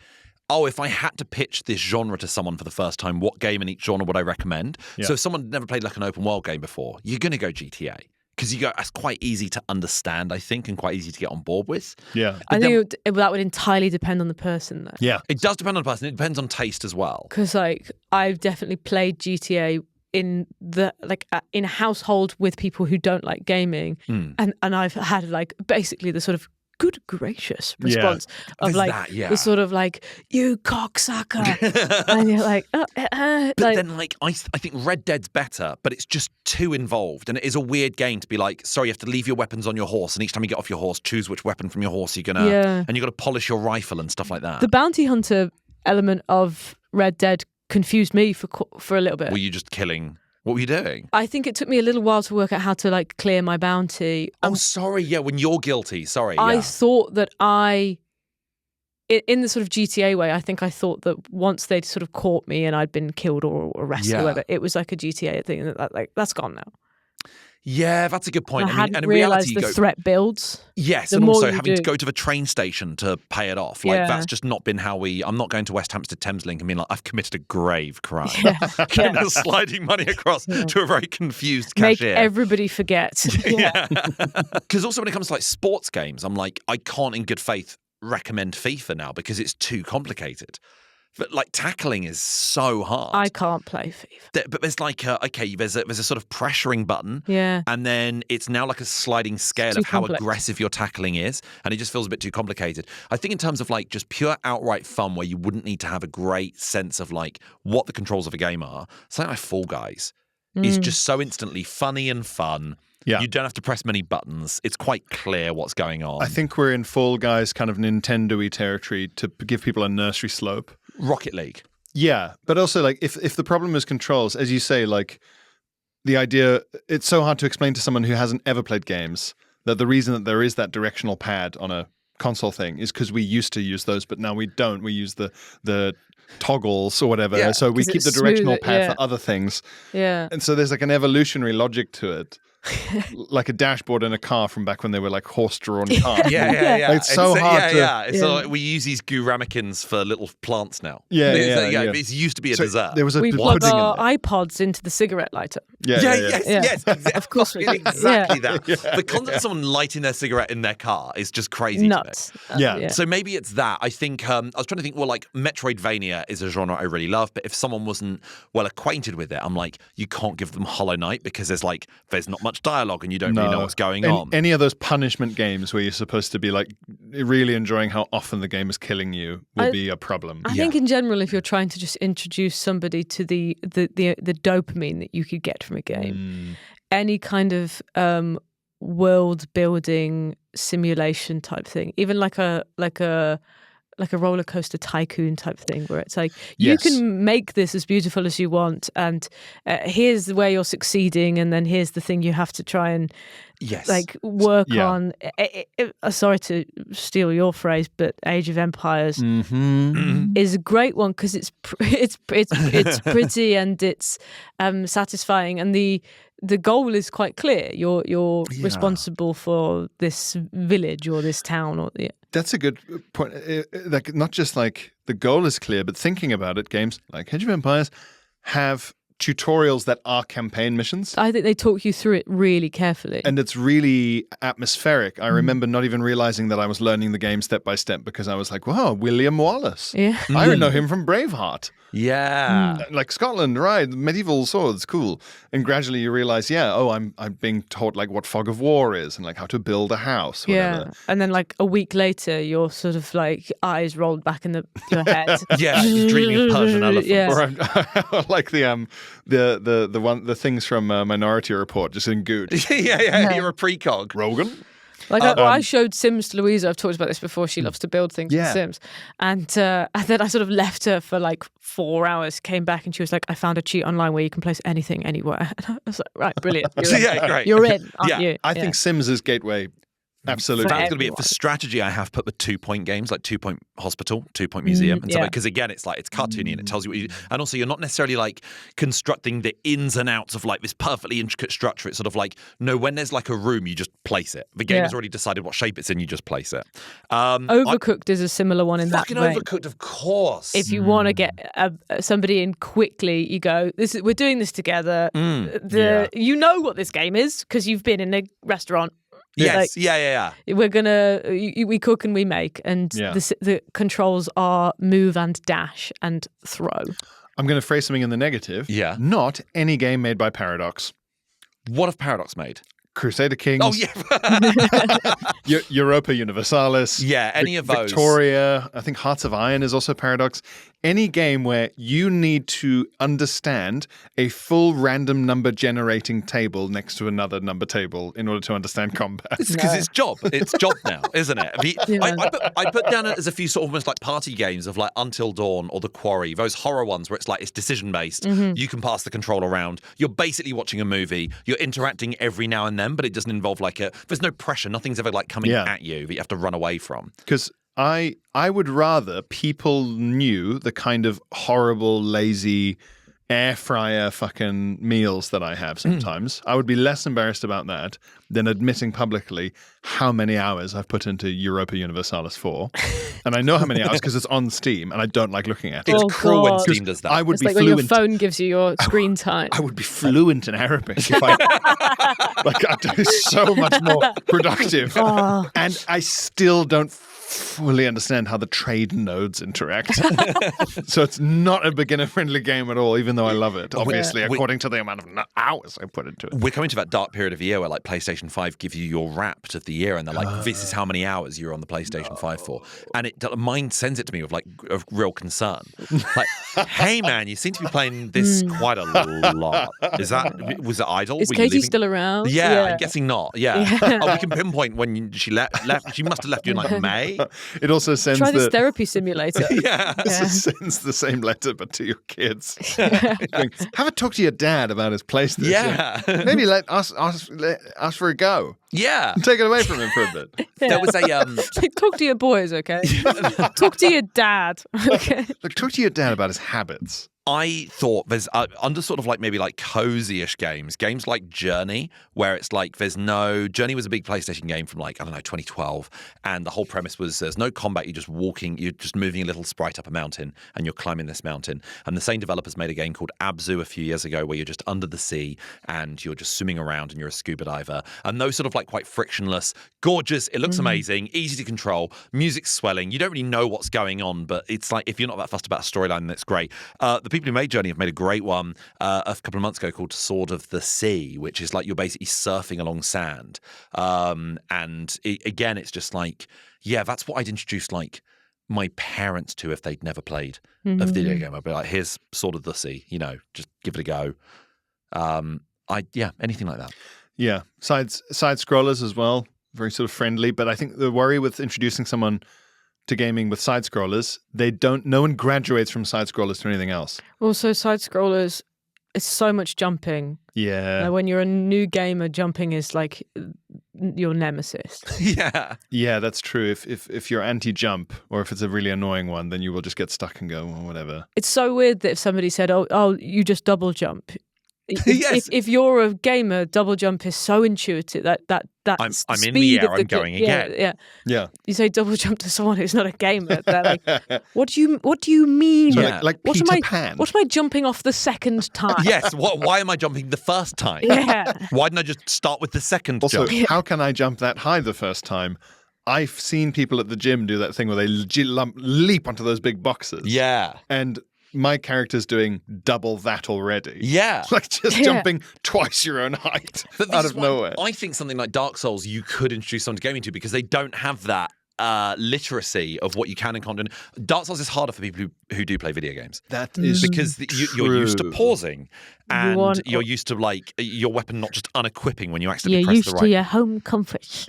if I had to pitch this genre to someone for the first time, what game in each genre would I recommend? Yeah. So if someone had never played like an open world game before, you're going to go GTA. Because that's quite easy to understand, I think, and quite easy to get on board with. Yeah. I think that would entirely depend on the person, though. Yeah. It does depend on the person. It depends on taste as well. Because I've definitely played GTA in in a household with people who don't like gaming, and I've had basically the sort of good gracious response of There's that, yeah. the sort of you cocksucker, and you're like, But then, I think Red Dead's better, but it's just too involved. And it is a weird game to be like, sorry, you have to leave your weapons on your horse. And each time you get off your horse, choose which weapon from your horse you're going to... Yeah. And you've got to polish your rifle and stuff like that. the bounty hunter element of Red Dead confused me for a little bit. Were you just killing... What were you doing? I think it took me a little while to work out how to clear my bounty. Oh, sorry. Yeah, when you're guilty. Sorry. I yeah. thought that I in the sort of GTA way, I think I thought that once they'd sort of caught me and I'd been killed or arrested or whatever, it was like a GTA thing. That's gone now. Yeah, that's a good point. I I mean, hadn't and in realised reality, the threat builds. Yes, The and more also you having to do. go to the train station to pay it off. Like, Yeah. that's just not been how I'm not going to West Hampstead Thameslink and being like, I've committed a grave crime. Yeah. Kind of sliding money across to a very confused Make cashier. everybody forget. Yeah. Because also when it comes to like sports games, I'm like, I can't in good faith recommend FIFA now because it's too complicated. But like tackling is so hard. I can't play FIFA. But there's like there's a sort of pressuring button. Yeah. And then it's now like a sliding scale Too of how complex. aggressive your tackling is. And it just feels a bit too complicated. I think in terms of like just pure outright fun where you wouldn't need to have a great sense of like what the controls of a game are, something like Fall Guys is just so instantly funny and fun. Yeah. You don't have to press many buttons. It's quite clear what's going on. I think we're in Fall Guys kind of Nintendo-y territory to give people a nursery slope. Rocket League. Yeah, but also like if the problem is controls, as you say, like the idea, it's so hard to explain to someone who hasn't ever played games that the reason that there is that directional pad on a console thing is because we used to use those, but now we don't. We use the toggles or whatever. Yeah, so we 'cause keep it's the directional smoother, pad yeah. for other things. Yeah. And so there's like an evolutionary logic to it. Like a dashboard in a car from back when they were like horse-drawn cars. Yeah. It's so hard to- It's like we use these goo ramekins for little plants now. Yeah. It used to be a So dessert. there was a We pudding plug in our there. iPods into the cigarette lighter. Yes, exactly. Of course we do. exactly that. The concept of someone lighting their cigarette in their car is just crazy Nuts. to me. Yeah. So maybe it's that. I think I was trying to think. Well, like Metroidvania is a genre I really love, but if someone wasn't well acquainted with it, I'm like, you can't give them Hollow Knight because there's not much dialogue and you don't really know what's going on. Any of those punishment games where you're supposed to be like really enjoying how often the game is killing you will be a problem. I think in general, if you're trying to just introduce somebody to the dopamine that you could get from a game, any kind of world building simulation type thing, even like a roller coaster tycoon type thing, where it's like you Yes. can make this as beautiful as you want, and here's where you're succeeding, and then here's the thing you have to try and Yes. like work Yeah. on. Sorry to steal your phrase, but Age of Empires is a great one because it's pretty and it's satisfying, and the goal is quite clear. You're responsible for this village or this town or That's a good point. Like not just like the goal is clear, but thinking about it, games like Age of Empires have tutorials that are campaign missions. I think they talk you through it really carefully. And it's really atmospheric. I remember not even realizing that I was learning the game step by step because I was like, wow, William Wallace. Yeah. I know him from Braveheart. Yeah. Like Scotland, right? Medieval swords, cool. And gradually you realize, I'm being taught like what fog of war is and like how to build a house. Whatever. And then like a week later, you're sort of like eyes rolled back in your head. Yeah, you're dreaming of Persian elephants. Yeah. Or I like the things from Minority Report, just in good. yeah, you're a precog. Rogan. Like I showed Sims to Louisa. I've talked about this before. She loves to build things in Yeah. Sims, and then I sort of left her for like 4 hours. Came back and she was like, "I found a cheat online where you can place anything anywhere." And I was like, "Right, brilliant. You're in. Yeah, great. You're in, aren't Yeah, you?" I think Sims is gateway. Absolutely. That's going to be it for strategy. I have put the 2-point games like 2-point hospital, 2-point museum, and stuff yeah. because again, it's cartoony and it tells you what you do. And also, you're not necessarily like constructing the ins and outs of like this perfectly intricate structure. It's sort of like when there's like a room, you just place it. The game has already decided what shape it's in. You just place it. Overcooked is a similar one in that Fucking way. Overcooked, of course. If you want to get somebody in quickly, you go, we're doing this together. You know what this game is because you've been in a restaurant. Yes, Like, yeah. We're we cook and we make, and the controls are move and dash and throw. I'm going to phrase something in the negative. Yeah. Not any game made by Paradox. What have Paradox made? Crusader Kings. Oh, yeah. Europa Universalis. Yeah, any of those. Victoria. I think Hearts of Iron is also Paradox. Any game where you need to understand a full random number generating table next to another number table in order to understand combat. It's because it's job. It's job now, isn't it? I put down as a few sort of almost like party games of like Until Dawn or The Quarry, those horror ones where it's like it's decision based. You can pass the control around. You're basically watching a movie. You're interacting every now and then, but it doesn't involve there's no pressure. Nothing's ever like coming at you that you have to run away from. Because I would rather people knew the kind of horrible, lazy air fryer fucking meals that I have sometimes. I would be less embarrassed about that than admitting publicly how many hours I've put into Europa Universalis 4. And I know how many hours because it's on Steam and I don't like looking at it. It's cruel when God. Steam does that. I would It's be like when your fluent. phone gives you your screen time. I would be fluent in Arabic if I like I'd be so much more productive. Oh. And I still don't fully understand how the trade nodes interact. So it's not a beginner-friendly game at all, even though I love it, obviously, according to the amount of hours I put into it. We're coming to that dark period of year where like PlayStation 5 give you your Wrapped of the year and they're like, this is how many hours you're on the PlayStation 5 for. And mine sends it to me with like a real concern. Like, hey man, you seem to be playing this quite a lot. Was it idle? Is Were you Katie leaving? still around? Yeah, I'm guessing not. Yeah. Oh, we can pinpoint when she left. She must have left you in like May. It also sends Try this therapy simulator. Yeah. It sends the same letter, but to your kids. Going, have a talk to your dad about his PlayStation. Yeah. Maybe let us for a go. Yeah. Take it away from him for a bit. There was a Like, talk to your boys, okay? Talk to your dad, okay? Look, talk to your dad about his habits. I thought there's under sort of like maybe like cozy-ish games like Journey, where it's like Journey was a big PlayStation game from like, I don't know, 2012. And the whole premise was there's no combat. You're just moving a little sprite up a mountain and you're climbing this mountain. And the same developers made a game called Abzu a few years ago where you're just under the sea and you're just swimming around and you're a scuba diver. And those sort of like quite frictionless, gorgeous, it looks amazing, easy to control, music's swelling. You don't really know what's going on, but it's like, if you're not that fussed about a storyline, that's great. The people who made Journey have made a great one a couple of months ago called Sword of the Sea, which is like you're basically surfing along sand. Again, it's just like, yeah, that's what I'd introduce like my parents to if they'd never played a video game. I'd be like, here's Sword of the Sea, just give it a go. Anything like that. Yeah, side scrollers as well, very sort of friendly. But I think the worry with introducing someone to gaming with side scrollers, no one graduates from side scrollers to anything else. Also, side scrollers, it's so much jumping. Yeah. When you're a new gamer, jumping is like your nemesis. Yeah. Yeah, that's true. If you're anti-jump or if it's a really annoying one, then you will just get stuck and go, well, whatever. It's so weird that if somebody said, oh, you just double jump. Yes. If you're a gamer, double jump is so intuitive that I'm speed in the air, of I'm going again. Yeah. You say double jump to someone who's not a gamer, they're like, what do you mean? So Yeah. like What Peter am Pan. What am I jumping off the second time? Yes. Why am I jumping the first time? Yeah. Why didn't I just start with the second Also, jump? how can I jump that high the first time? I've seen people at the gym do that thing where they leap onto those big boxes. Yeah. And my character's doing double that already. Yeah. Like just jumping twice your own height But this out is of why nowhere. I think something like Dark Souls you could introduce someone to gaming to because they don't have that literacy of what you can and can't do. Dark Souls is harder for people who do play video games. That is Because you're used to true. pausing and you're used to like your weapon not just unequipping when you accidentally You're press used the to right. your home comforts.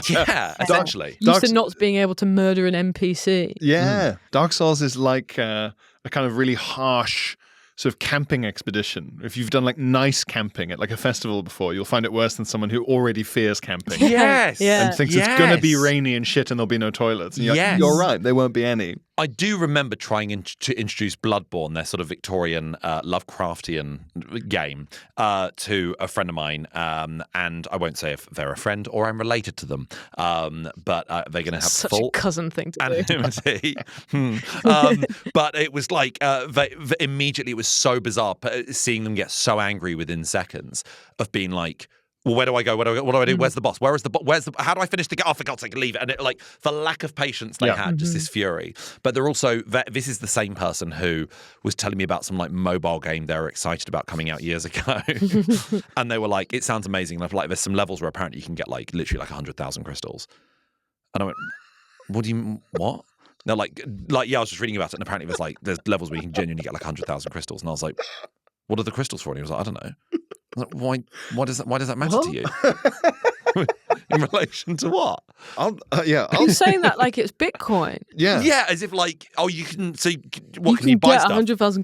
Yeah, essentially. Used to not being able to murder an NPC. Yeah. Dark Souls is like a kind of really harsh sort of camping expedition. If you've done like nice camping at like a festival before, you'll find it worse than someone who already fears camping. Yes. Yeah. And thinks it's going to be rainy and shit and there'll be no toilets. And you're, Yes. like, you're right, there won't be any. I do remember trying to introduce Bloodborne, their sort of Victorian Lovecraftian game, to a friend of mine, and I won't say if they're a friend or I'm related to them, but they're going to have Such full a cousin thing to do. anonymity. But it was like immediately it was so bizarre seeing them get so angry within seconds of being like, well, where do I go? What do I do? Where's the boss? Where is the how do I finish the game? Oh, for God's sake, leave it. And it, like, the lack of patience they had, just this fury. But they're also, this is the same person who was telling me about some like mobile game they were excited about coming out years ago. And they were like, it sounds amazing. And like, there's some levels where apparently you can get like literally like 100,000 crystals. And I went, what? They're like, yeah, I was just reading about it. And apparently there's levels where you can genuinely get like 100,000 crystals. And I was like, what are the crystals for? And he was like, I don't know. Why does that matter to you? In relation to what? You're saying that like it's Bitcoin. Yeah. Yeah, as if like, oh, you can see You what can you buy get stuff? 100,000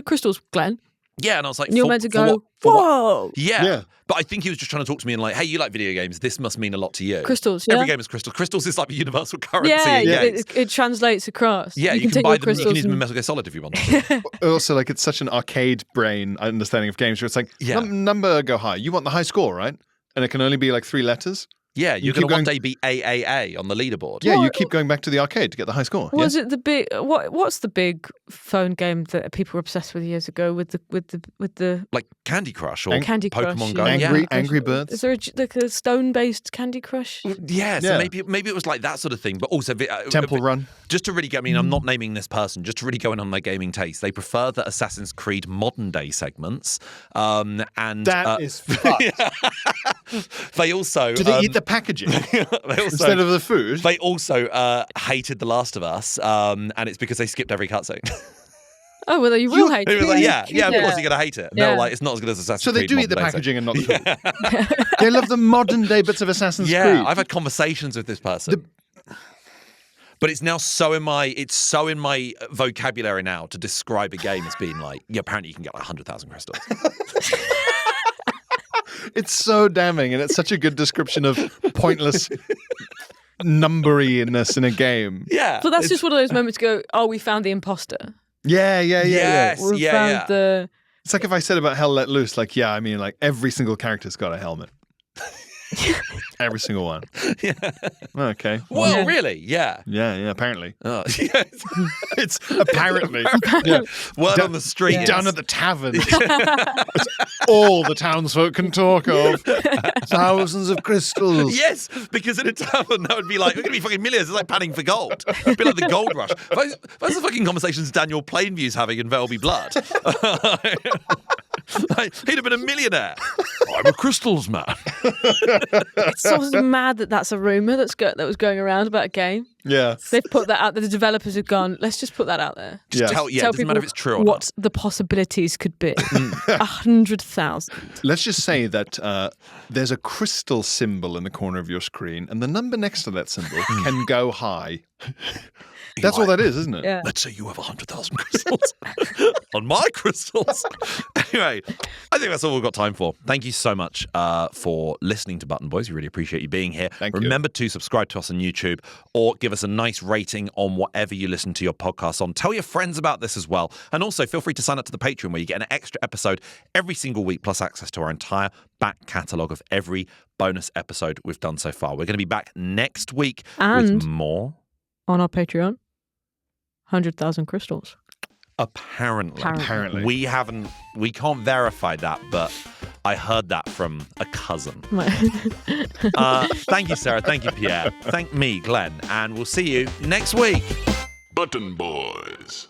crystals, Glenn. Yeah, and I was like, And you're for- meant to for go, what- for what? whoa! Yeah. Yeah. But I think he was just trying to talk to me and like, hey, you like video games. This must mean a lot to you. Crystals, Every yeah? game is crystals. Crystals is like a universal currency Yeah, in games. it translates across. Yeah, you can take buy your them. You can crystals use them in and- Metal Gear Solid if you want to. Also, like it's such an arcade brain understanding of games where it's like Yeah. number go high. You want the high score, right? And it can only be like 3 letters. Yeah, you're keep going to one going- day be AAA on the leaderboard. Yeah, you keep going back to the arcade to get the high score. Was it the big? What's the big phone game that people were obsessed with years ago with the Like Candy Crush or Candy Crush? Pokemon Go. yeah. Angry- Yeah. Angry Birds? Is there like a stone-based Candy Crush? Yeah, so Yeah. maybe it was like that sort of thing, but also Temple Run. Just to really get, I mean, I'm not naming this person, just to really go in on their gaming taste. They prefer the Assassin's Creed modern day segments, and That is fucked. they also Do they eat the packaging they also, instead of the food? They also hated The Last of Us, and it's because they skipped every cutscene. Oh, well, you will hate They it. were like, yeah, of course you're gonna hate it. And they Yeah. were like, it's not as good as Assassin's So they Creed. do eat the modern day packaging and not the food. They love the modern day bits of Assassin's Yeah, Creed. I've had conversations with this person. But it's now so in my vocabulary now to describe a game as being like, yeah, apparently you can get like 100,000 crystals. It's so damning, and it's such a good description of pointless numberiness in a game. Yeah. So that's just one of those moments to go, oh, we found the imposter. Yeah. Yes. We yeah, found yeah. the... It's like if I said about Hell Let Loose, like, yeah, I mean, like every single character's got a helmet. Every single one. Yeah. Okay. Well, Yeah. really? Yeah. Yeah, apparently. Oh, yes. It's apparently. Yeah. Word on the street. Yes. Down at the tavern. It's all the townsfolk can talk of. Thousands of crystals. Yes, because in a tavern that would be like, we're going to be fucking millionaires. It's like panning for gold. It'd be like the gold rush. That's the fucking conversations Daniel Plainview's having in There'll Be Blood. He'd have been a millionaire. I'm a crystals man. It's sort of mad that that's a rumour that was going around about a game. Yeah. They've put that out. The developers have gone, let's just put that out there. Just Yeah. tell, Tell it doesn't people matter if it's true or what the possibilities could be. 100,000. Let's just say that there's a crystal symbol in the corner of your screen, and the number next to that symbol can go high. That's all that is, isn't it? Yeah. Let's say you have 100,000 crystals on my crystals. Anyway, I think that's all we've got time for. Thank you so much for listening to Button Boys. We really appreciate you being here. Thank you. Remember to subscribe to us on YouTube or give us a nice rating on whatever you listen to your podcast on. Tell your friends about this as well. And also feel free to sign up to the Patreon where you get an extra episode every single week plus access to our entire back catalogue of every bonus episode we've done so far. We're going to be back next week And- with more. On our Patreon, 100,000 crystals. Apparently. We can't verify that, but I heard that from a cousin. Thank you, Sarah. Thank you, Pierre. Thank me, Glenn. And we'll see you next week. Button Boys.